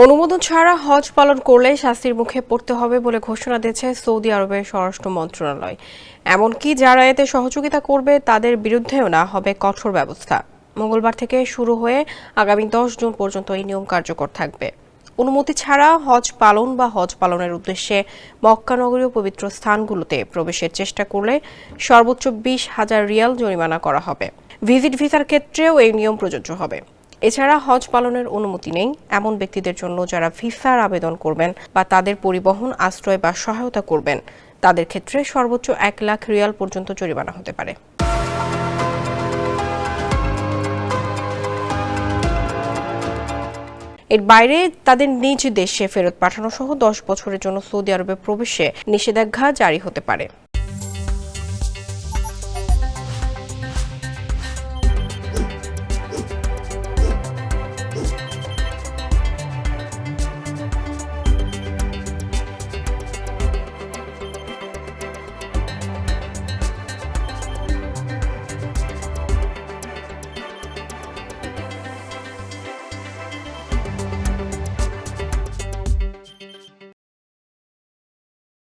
অনুমোদন ছাড়া হজ পালন করলে শাস্তির মুখে পড়তে হবে বলে ঘোষণা দিয়েছে সৌদি আরবের স্বরাষ্ট্র মন্ত্রণালয়। এমনকি যারা এতে সহযোগিতা করবে তাদের বিরুদ্ধেও না হবে কঠোর ব্যবস্থা। মঙ্গলবার থেকে শুরু হয়ে আগামী 10 জুন পর্যন্ত এই নিয়ম কার্যকর থাকবে। অনুমতি ছাড়া হজ পালন বা হজ পালনের উদ্দেশ্যে মক্কা নগরীয় পবিত্র স্থানগুলোতে প্রবেশের চেষ্টা করলে সর্বোচ্চ 20,000 রিয়াল জরিমানা করা হবে। ভিজিট ভিসার ক্ষেত্রেও এই নিয়ম প্রযোজ্য হবে। এছাড়া হজ পালনের অনুমতি নেই এমন ব্যক্তিদের জন্য যারা ভিসার আবেদন করবেন বা তাদের পরিবহন, আশ্রয় বা সহায়তা করবেন, তাদের ক্ষেত্রে সর্বোচ্চ 1 লাখ রিয়াল পর্যন্ত জরিমানা হতে পারে। এর বাইরে তাদের নিজ দেশে ফেরত পাঠানো সহ 10 বছরের জন্য সৌদি আরবে প্রবেশে নিষেধাজ্ঞা জারি হতে পারে।